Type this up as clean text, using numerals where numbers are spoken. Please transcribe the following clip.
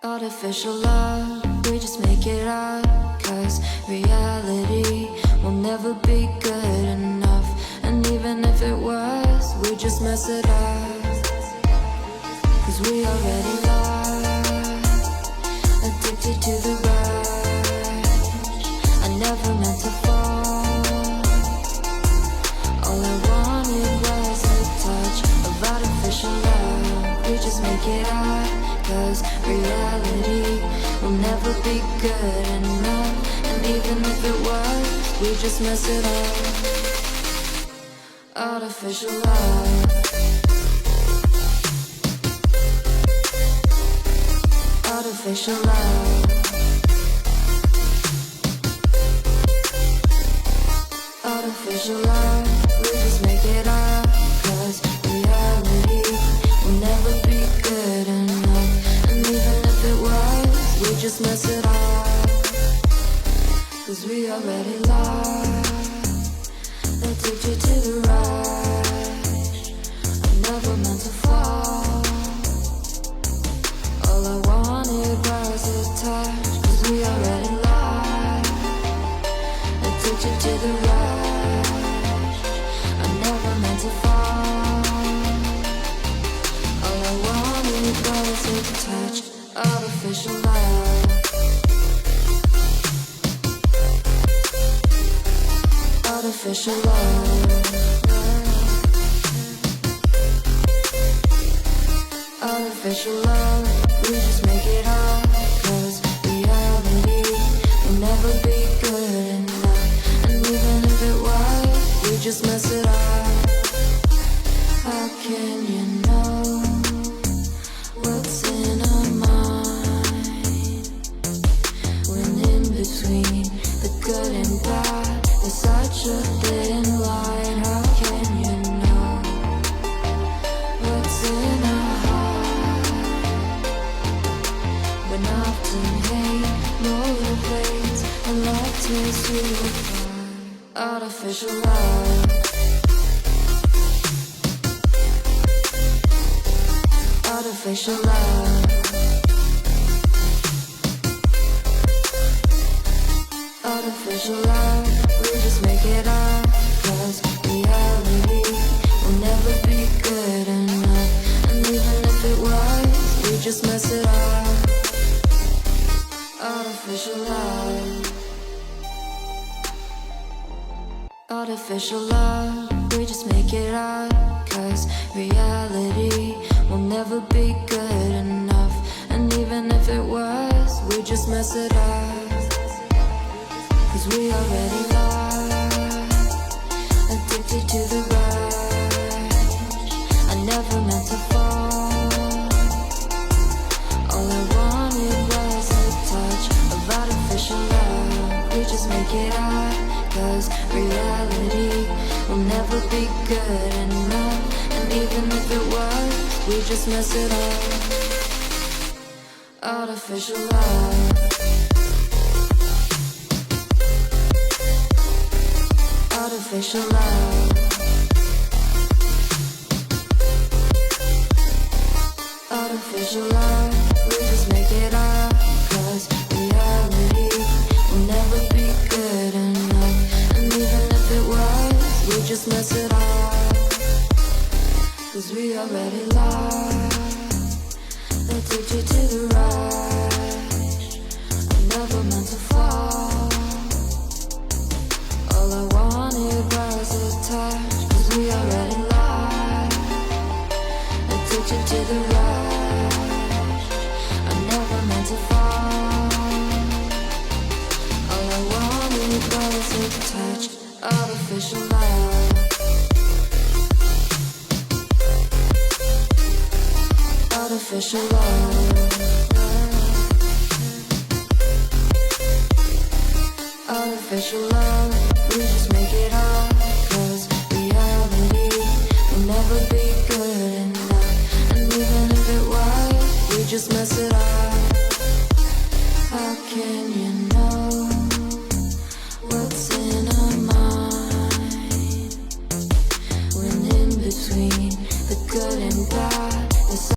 Artificial love, we just make it up, 'cause reality will never be good enough. And even if it was, we just mess it up, 'cause we already lost, addicted to the rush. I never meant to fall. All I wanted was a touch of artificial love. We just make it up, 'cause reality will never be good enough. And even if it was, we just mess it up. Artificial love. Artificial love. Artificial love. We just make it up, 'cause reality will never be good enough. And even if it was, we just mess it up, 'cause we already lost, addicted to the rush. I never meant to fall. All I wanted was a touch, 'cause we already lost, addicted to the rush. I never meant to fall. All I wanted was a touch, artificial love. Artificial love. Artificial love. We just make it up, 'cause reality will never be good enough. And even if it was, we just mess it up. How can you know what's in our mind, when in between the good and bad there's such a thin line? How can you know what's in our heart, when often hate motivates and love tears you apart? Artificial love. Artificial love. Artificial love. We just make it up, 'cause reality will never be good enough. And even if it was, we just mess it up. Artificial love. Artificial love. We just make it up, 'cause reality will never be good enough. And even if it was, we just mess it up, 'cause we already lost, addicted to the rush. I never meant to fall. All I wanted was a touch of artificial love. We just make it up, 'cause reality will never be good enough. And even if it was, we just mess it up. Artificial love. Artificial love. Artificial love. We just make it up, 'cause reality will never be good enough. And even if it was, we just mess it up, 'cause we already lost, addicted to the rush. I never meant to fall. All I wanted was a touch, 'cause we already lost, addicted to the rush. I never meant to fall. All I wanted was a touch, artificial love. Artificial love. Artificial love. We just make it up, 'cause reality will never be good enough. And even if it was, we just mess it up.